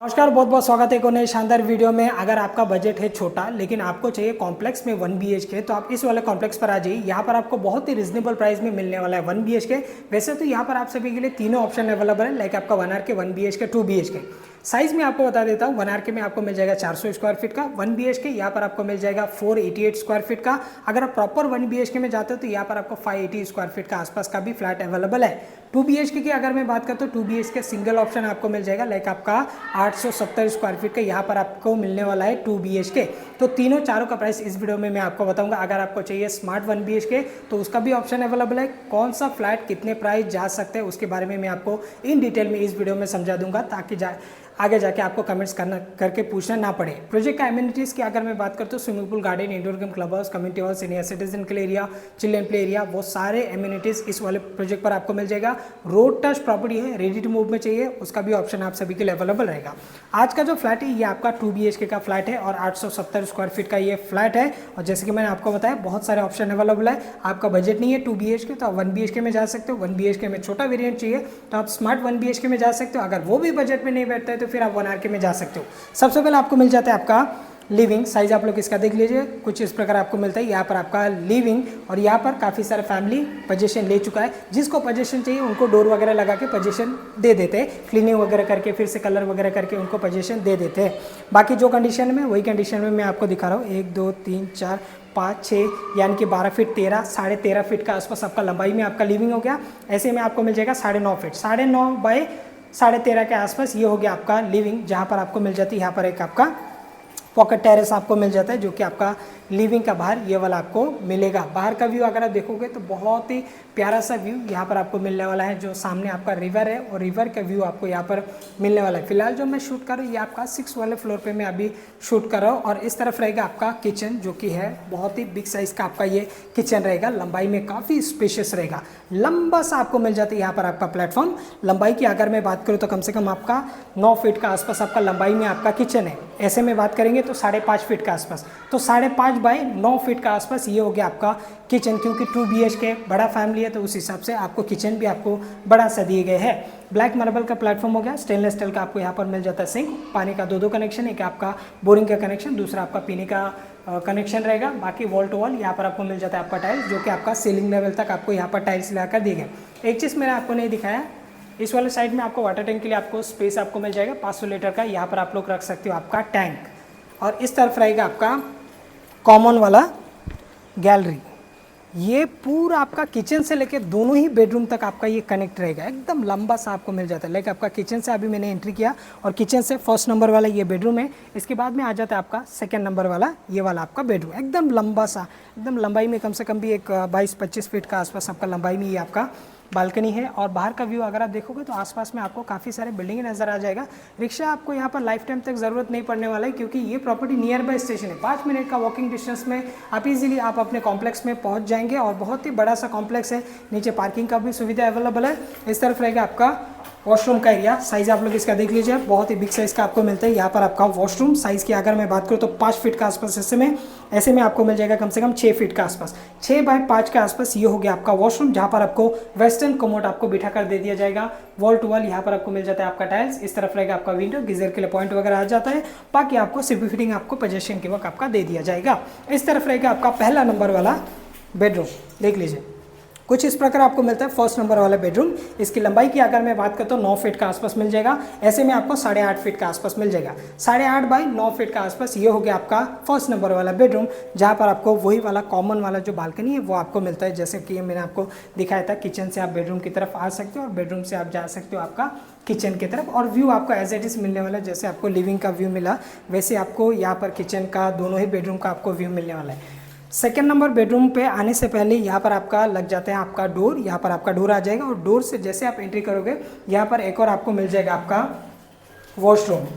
नमस्कार, बहुत बहुत स्वागत है एक और नए शानदार वीडियो में। अगर आपका बजट है छोटा लेकिन आपको चाहिए कॉम्प्लेक्स में 1 BHK तो आप इस वाले कॉम्प्लेक्स पर आ जाइए। यहाँ पर आपको बहुत ही रिजनेबल प्राइस में मिलने वाला है 1 BHK। वैसे तो यहाँ पर आप सभी के लिए तीनों ऑप्शन अवेलेबल है, लाइक आपका 1 RK, 1 BHK, 2 BHK। साइज में आपको बता देता हूँ, 1 RK में आपको मिल जाएगा 400 स्क्वायर फीट का, 1 BHK यहाँ पर आपको मिल जाएगा 488 स्क्वायर फीट का। अगर आप प्रॉपर 1 BHK में जाते हो तो यहाँ पर आपको 580 स्क्वायर फीट का आसपास का भी फ्लैट अवेलेबल है। 2 BHK की अगर मैं बात करता हूँ, 2 BHK सिंगल ऑप्शन आपको मिल जाएगा, लाइक आपका 870 स्क्वायर फीट का यहाँ पर आपको मिलने वाला है 2 BHK। तो तीनों चारों का प्राइस इस वीडियो में मैं आपको बताऊंगा। अगर आपको चाहिए स्मार्ट 1 BHK तो उसका भी ऑप्शन अवेलेबल है। कौन सा फ्लैट कितने प्राइस जा सकते हैं उसके बारे में मैं आपको इन डिटेल में इस वीडियो में समझा दूंगा, ताकि आगे जाके आपको कमेंट्स करके पूछना ना पड़े। प्रोजेक्ट का एमिनिटीज़ की अगर मैं बात करता हूँ, swimming pool, garden, indoor game, club house, community hall, senior citizen के एरिया, चिल्ड्रन प्ले एरिया, वो सारे एमिनिटीज़ इस वाले प्रोजेक्ट पर आपको मिल जाएगा। रोड टच प्रॉपर्टी है, रेडी टू मूव में चाहिए उसका भी ऑप्शन आप सभी के लिए अवेलेबल रहेगा। आज का जो फ्लैट है ये आपका 2 BHK का फ्लैट है और 870 स्क्वायर फीट का ये फ्लैट है। और जैसे कि मैंने आपको बताया, बहुत सारे ऑप्शन अवेलेबल है। आपका बजट नहीं है 2 BHK तो आप 1 BHK में जा सकते हो। 1 BHK में छोटा वेरिएंट चाहिए तो आप स्मार्ट 1 BHK में जा सकते हो। अगर वो भी बजट में नहीं बैठता है तो फिर आप 1 RK में जा सकते हो। सबसे पहले आपको मिल जाता है आपका लिविंग साइज, आप लोग इसका देख लीजिए, कुछ इस प्रकार आपको मिलता है। यहाँ पर आपका लिविंग और यहाँ पर काफ़ी सारे फैमिली पोजीशन ले चुका है। जिसको पोजीशन चाहिए उनको डोर वगैरह लगा के पोजीशन दे देते हैं, क्लीनिंग वगैरह करके फिर से कलर वगैरह करके उनको पोजीशन दे देते हैं। बाकी जो कंडीशन में वही कंडीशन में मैं आपको दिखा रहा हूँ। 1 2 3 4 5 6 यानी कि 12 फीट 13 13.5 फीट का आसपास आपका लंबाई में आपका लिविंग हो गया। ऐसे में आपको मिल जाएगा 9.5 फीट, 9.5 बाय 13.5 के आसपास ये हो गया आपका लिविंग, जहाँ पर आपको मिल जाती है यहाँ पर एक आपका पॉकेट टेरेस आपको मिल जाता है, जो कि आपका लिविंग का बाहर ये वाला आपको मिलेगा। बाहर का व्यू अगर आप देखोगे तो बहुत ही प्यारा सा व्यू यहाँ पर आपको मिलने वाला है। जो सामने आपका रिवर है और रिवर का व्यू आपको यहाँ पर मिलने वाला है। फिलहाल जो मैं शूट कर रहा हूँ ये आपका 6 वाले फ्लोर पे मैं अभी शूट कर रहा हूँ। और इस तरफ रहेगा आपका किचन, जो कि है बहुत ही बिग साइज़ का आपका ये किचन रहेगा। लंबाई में काफ़ी स्पेशियस रहेगा, लंबा सा आपको मिल जाता है यहाँ पर आपका प्लेटफॉर्म। लंबाई की अगर मैं बात करूँ तो कम से कम आपका 9 फीट का आसपास आपका लंबाई में आपका किचन है। ऐसे में बात करेंगे तो 5.5 फीट का आसपास, तो 5.5 बाय 9 फीट का आसपास ये हो गया आपका किचन। क्योंकि 2 BHK बड़ा फैमिली है तो उस हिसाब से आपको किचन भी आपको बड़ा सा दिए गए हैं। ब्लैक मार्बल का प्लेटफॉर्म हो गया, स्टेनलेस स्टील का आपको यहाँ पर मिल जाता है सिंक, पानी का 2 कनेक्शन, एक आपका बोरिंग का कनेक्शन, दूसरा आपका पीने का कनेक्शन रहेगा। बाकी वॉल टू वॉल यहाँ पर आपको मिल जाता है आपका टाइल्स, जो कि आपका सीलिंग लेवल तक आपको यहाँ पर टाइल्स लगाकर दिए गए। एक चीज़ मैंने आपको नहीं दिखाया, इस वाले साइड में आपको वाटर टैंक के लिए आपको स्पेस आपको मिल जाएगा 500 लीटर का। यहाँ पर आप लोग रख सकते हो आपका टैंक। और इस तरफ रहेगा आपका कॉमन वाला गैलरी। ये पूरा आपका किचन से लेके दोनों ही बेडरूम तक आपका ये कनेक्ट रहेगा, एकदम लंबा सा आपको मिल जाता है। लाइक आपका किचन से अभी मैंने एंट्री किया और किचन से 1st नंबर वाला ये बेडरूम है। इसके बाद में आ जाता है आपका 2nd नंबर वाला ये वाला आपका बेडरूम, एकदम लंबा सा, एकदम लंबाई में कम से कम भी एक 22-25 फीट का आसपास आपका लंबाई में ये आपका बालकनी है। और बाहर का व्यू अगर आप देखोगे तो आसपास में आपको काफ़ी सारे बिल्डिंग नज़र आ जाएगा। रिक्शा आपको यहाँ पर लाइफ टाइम तक ज़रूरत नहीं पड़ने वाला है, क्योंकि ये प्रॉपर्टी नियर बाय स्टेशन है। 5 मिनट का वॉकिंग डिस्टेंस में आप इजीली आप अपने कॉम्प्लेक्स में पहुँच जाएंगे। और बहुत ही बड़ा सा कॉम्प्लेक्स है, नीचे पार्किंग का भी सुविधा अवेलेबल है। इस तरफ रहेगा आपका वॉशरूम का एरिया। साइज़ आप लोग इसका देख लीजिए, बहुत ही बिग साइज़ का आपको मिलता है। यहाँ पर आपका वॉशरूम साइज़ की अगर मैं बात करूँ तो 5 फीट का आसपास ऐसे में आपको मिल जाएगा कम से कम 6 फीट का आसपास, 6 बाय 5 के आसपास ये हो गया आपका वॉशरूम, जहाँ पर आपको वेस्टर्न कमोड आपको बिठा कर दे दिया जाएगा। वॉल टू वॉल यहाँ पर आपको मिल जाता है आपका टाइल्स। इस तरफ रहेगा आपका विंडो, गीजर के लिए पॉइंट वगैरह आ जाता है। बाकी आपको सिर्फ फिटिंग आपको पोजीशन के वक्त आपका दे दिया जाएगा। इस तरफ रहेगा आपका पहला नंबर वाला बेडरूम, देख लीजिए कुछ इस प्रकार आपको मिलता है 1st नंबर वाला बेडरूम। इसकी लंबाई की अगर मैं बात करता हूँ 9 फीट का आसपास मिल जाएगा। ऐसे में आपको 8.5 फीट का आसपास मिल जाएगा। 8.5 बाय 9 फीट का आसपास ये हो गया आपका 1st नंबर वाला बेडरूम, जहाँ पर आपको वही वाला कॉमन वाला जो बालकनी है वो आपको मिलता है। जैसे कि मैंने आपको दिखाया था, किचन से आप बेडरूम की तरफ आ सकते हो और बेडरूम से आप जा सकते हो आपका किचन की तरफ। और व्यू आपको एज इट इज़ मिलने वाला है, जैसे आपको लिविंग का व्यू मिला वैसे आपको यहाँ पर किचन का दोनों ही बेडरूम का आपको व्यू मिलने वाला है। 2nd नंबर बेडरूम पे आने से पहले यहाँ पर आपका लग जाता है आपका डोर। यहाँ पर आपका डोर आ जाएगा और डोर से जैसे आप एंट्री करोगे यहाँ पर एक और आपको मिल जाएगा आपका वॉशरूम।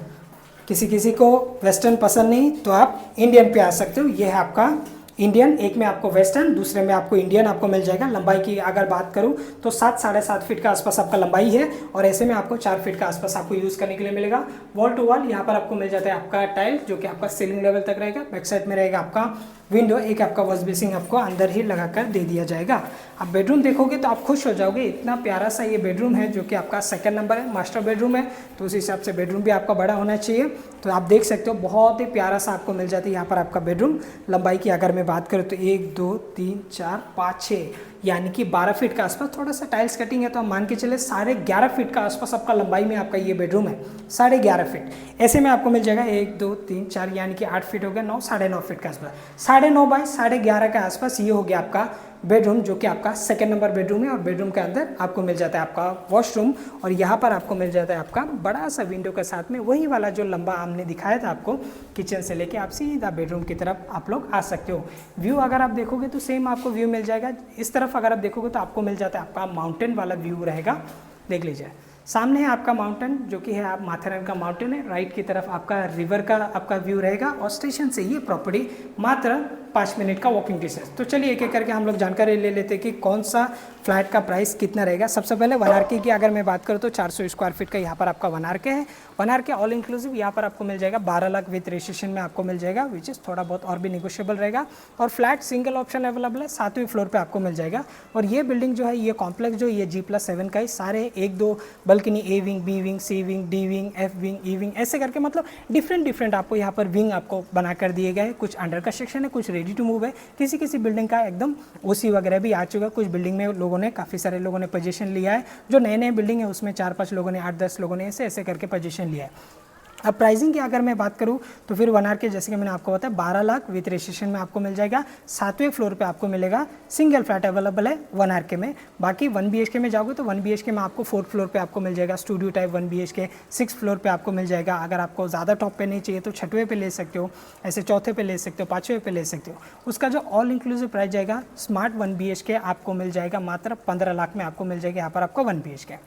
किसी को वेस्टर्न पसंद नहीं तो आप इंडियन पे आ सकते हो। ये है आपका इंडियन, एक में आपको वेस्टर्न, दूसरे में आपको इंडियन आपको मिल जाएगा। लंबाई की अगर बात करूं तो 7-7.5 फीट का आसपास आपका लंबाई है और ऐसे में आपको 4 फीट का आसपास आपको यूज़ करने के लिए मिलेगा। वॉल टू वॉल यहाँ पर आपको मिल जाता है आपका टाइल, जो कि आपका सीलिंग लेवल तक रहेगा। बैक साइड में रहेगा आपका विंडो, एक आपका वॉश बेसिन आपको अंदर ही लगा कर दे दिया जाएगा। आप बेडरूम देखोगे तो आप खुश हो जाओगे, इतना प्यारा सा ये बेडरूम है जो कि आपका सेकंड नंबर है, मास्टर बेडरूम है, तो उस हिसाब से बेडरूम भी आपका बड़ा होना चाहिए। तो आप देख सकते हो बहुत ही प्यारा सा आपको मिल जाता है यहाँ पर आपका बेडरूम। लंबाई की अगर मैं बात करूँ तो 1 2 3 4 5 6 यानी कि 12 फीट का आसपास, थोड़ा सा टाइल्स कटिंग है तो हम मान के चले 11.5 फीट का आसपास आपका लंबाई में आपका ये बेडरूम है, 11.5 फीट। ऐसे में आपको मिल जाएगा 1 2 3 4 यानी कि 8 फीट हो गया, 9 9.5 फीट के आसपास, 9.5 बाय 11.5 के आसपास ये हो गया आपका बेडरूम, जो कि आपका सेकंड नंबर बेडरूम है। और बेडरूम के अंदर आपको मिल जाता है आपका वॉशरूम, और यहाँ पर आपको मिल जाता है आपका बड़ा सा विंडो के साथ में वही वाला जो लंबा हमने दिखाया था आपको, किचन से लेके आप सीधा बेडरूम की तरफ आप लोग आ सकते हो। व्यू अगर आप देखोगे तो सेम आपको व्यू मिल जाएगा। इस तरफ अगर आप देखोगे तो आपको मिल जाता है आपका माउंटेन वाला व्यू रहेगा, देख लीजिए। सामने है आपका माउंटेन जो कि है आप माथेरान का माउंटेन है, राइट की तरफ आपका रिवर का आपका व्यू रहेगा, और स्टेशन से ये प्रॉपर्टी मात्र 5 मिनट का वॉकिंग डिस्टेंस। तो चलिए एक एक करके हम लोग जानकारी ले लेते हैं कि कौन सा फ्लैट का प्राइस कितना रहेगा। सबसे पहले 1 आर के की अगर मैं बात करूँ तो 400 स्क्वायर फीट का यहाँ पर आपका 1 आर के है। 1 आर के ऑल इंक्लूसिव यहाँ पर आपको मिल जाएगा 12 लाख विथ रजिस्ट्रेशन में आपको मिल जाएगा, विच इज़ थोड़ा बहुत और भी निगोशियबल रहेगा। और फ्लैट सिंगल ऑप्शन अवेलेबल है, 7वें फ्लोर पर आपको मिल जाएगा। और ये बिल्डिंग जो है, ये कॉम्प्लेक्स जो ये G+7 का ही सारे 1 2 बल्कि A wing, B wing, C wing, D wing, F wing, E wing, ऐसे करके मतलब डिफरेंट आपको यहाँ पर विंग आपको बनाकर दिए गए। कुछ अंडर कंस्ट्रक्शन है, कुछ रेडी टू मूव है, किसी बिल्डिंग का एकदम ओसी वगैरह भी आ चुका है। कुछ बिल्डिंग में लोगों ने, काफ़ी सारे लोगों ने पोजीशन लिया है। जो नए बिल्डिंग है उसमें 4-5 लोगों ने, 8-10 लोगों ने ऐसे करके पोजीशन लिया है। अब प्राइसिंग की अगर मैं बात करूं तो फिर 1 आर के जैसे कि मैंने आपको बताया 12 लाख विथ रजिस्ट्रेशन में आपको मिल जाएगा। 7वें फ्लोर पे आपको मिलेगा, सिंगल फ्लैट अवेलेबल है 1 आर के में। बाकी 1 BHK में जाओगे तो 1 BHK में आपको 4th फ्लोर पे आपको मिल जाएगा studio type 1 BHK, 6th floor पे आपको मिल जाएगा। अगर आपको ज़्यादा टॉप पे नहीं चाहिए तो 6वें पे ले सकते हो, ऐसे 4थे पे ले सकते हो, 5वें पे ले सकते हो। उसका जो ऑल इंक्लूसिव प्राइस जाएगा स्मार्ट 1 BHK आपको मिल जाएगा मात्र 15 लाख में आपको मिल जाएगा यहाँ पर आपको 1 BHK।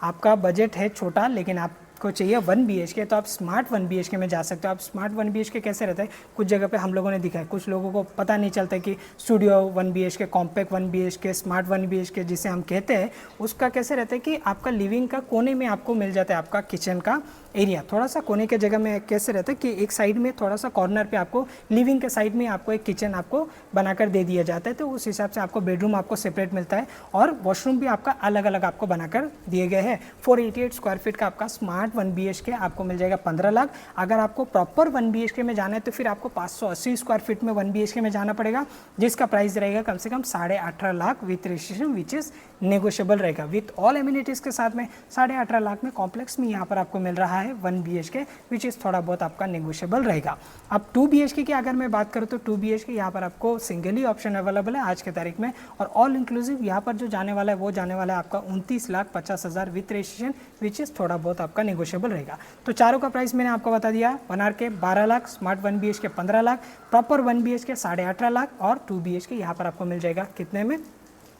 आपका बजट है छोटा लेकिन आपको चाहिए 1 BHK तो आप स्मार्ट 1 BHK में जा सकते हो। आप स्मार्ट 1 BHK कैसे रहता है, कुछ जगह पे हम लोगों ने दिखा है, कुछ लोगों को पता नहीं चलता कि studio 1 BHK, compact 1 BHK, smart 1 BHK जिसे हम कहते हैं, उसका कैसे रहता है कि आपका लिविंग का कोने में आपको मिल जाता है आपका किचन का एरिया। थोड़ा सा कोने के जगह में कैसे रहता है कि एक साइड में थोड़ा सा कॉर्नर पे आपको लिविंग के साइड में आपको एक किचन आपको बनाकर दे दिया जाता है। तो उस हिसाब से आपको बेडरूम आपको सेपरेट मिलता है, और वॉशरूम भी आपका अलग अलग आपको बनाकर दिए गए हैं। 488 स्क्वायर फीट का आपका स्मार्ट 1 BHK आपको मिल जाएगा 15 लाख। अगर आपको प्रॉपर 1 BHK में जाना है तो फिर आपको 580 स्क्वायर फीट में 1 BHK में जाना पड़ेगा, जिसका प्राइस रहेगा कम से कम 18.5 lakh with registration, which is negotiable रहेगा। विथ ऑल एमिनिटीज़ के साथ में 18.5 लाख में कॉम्प्लेक्स में यहाँ पर आपको मिल रहा है 1 BHK, विच इज़ थोड़ा बहुत आपका नेगोशियबल रहेगा। अब 2 BHK की अगर मैं बात करूँ तो 2 BHK यहाँ पर आपको सिंगल ही ऑप्शन अवेलेबल है आज के तारीख में, और ऑल इंक्लूसिव यहाँ पर जो जाने वाला है वो जाने वाला है आपका 29,50,000 विथ रजिस्ट्रेशन, विच इज़ थोड़ा बहुत आपका नेगोशियबल रहेगा। तो चारों का प्राइस मैंने आपको बता दिया, 1 आर के 12 lakh, smart 1 BHK 15 lakh, proper 1 BHK 18.5 lakh, और 2 BHK यहाँ पर आपको मिल जाएगा कितने में,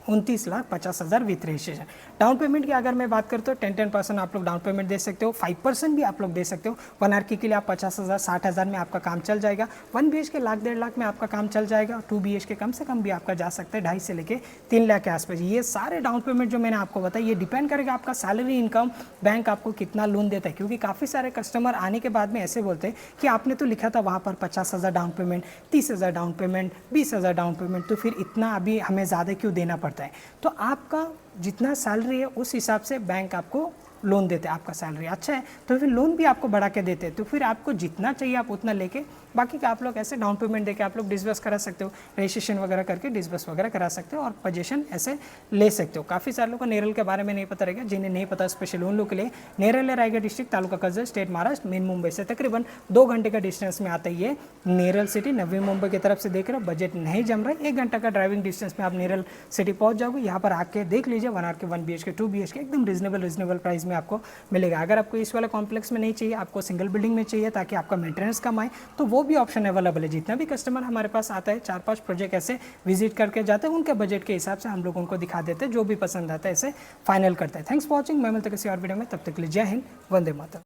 29,50,000 विथ रजिस्ट्रेशन। डाउन पेमेंट की अगर मैं बात करता हूँ 10% आप लोग डाउन पेमेंट दे सकते हो, 5% भी आप लोग दे सकते हो। 1 आर के लिए आप 50,000 60,000 में आपका काम चल जाएगा। 1 BHK लाख 1.5 लाख में आपका काम चल जाएगा। 2 BHK कम से कम भी आपका जा सकता है 2.5 से लेके 3 लाख के आसपास। ये सारे डाउन पेमेंट जो मैंने आपको बताया ये डिपेंड करेगा आपका सैलरी, इनकम, बैंक आपको कितना लोन देता है। क्योंकि काफ़ी सारे कस्टमर आने के बाद में ऐसे बोलते हैं कि आपने तो लिखा था वहाँ पर 50,000 down payment, 30,000 down payment, 20,000 down payment, तो फिर इतना अभी हमें ज़्यादा क्यों देना पड़ता है। तो आपका जितना सैलरी है उस हिसाब से बैंक आपको लोन देते हैं। आपका सैलरी अच्छा है तो फिर लोन भी आपको बढ़ा के देते हैं, तो फिर आपको जितना चाहिए आप उतना लेके बाकी का आप लोग ऐसे डाउन पेमेंट देके आप लोग डिसबर्स करा सकते हो, रजिस्ट्रेशन वगैरह करके डिसबर्स वगैरह करा सकते हो और पोजीशन ऐसे ले सकते हो। काफ़ी सारे लोगों को नेरल के बारे में नहीं पता रहेगा, जिन्हें नहीं पता स्पेशल उन लोग के लिए नेरल है Raigarh district, taluka Karjat, state Maharashtra, main Mumbai से तकरीबन 2 घंटे का डिस्टेंस में आता है ये नेरल सिटी। नवी मुंबई की तरफ से देख रहे हो, बजट नहीं जम रहा है, 1 घंटा का ड्राइविंग डिस्टेंस में आप नेरल सिटी पहुंच जाओगे। यहाँ पर आके देख लीजिए 1 आर के 1 BHK 2 BHK एकदम रिजनेबल प्राइस में आपको मिलेगा। अगर आपको इस वाले कॉम्प्लेक्स में नहीं चाहिए, आपको सिंगल बिल्डिंग में चाहिए ताकि आपका मेंटेनेंस कम आए, तो वो भी ऑप्शन अवेलेबल है। जितना भी कस्टमर हमारे पास आता है 4-5 प्रोजेक्ट ऐसे विजिट करके जाते हैं, उनके बजट के हिसाब से हम लोग उनको दिखा देते हैं, जो भी पसंद आता है ऐसे फाइनल करते हैं। थैंक्स फॉर वॉचिंग, मैं मिलता किसी और वीडियो में, तब तक के लिए जय हिंद, वंदे मातरम।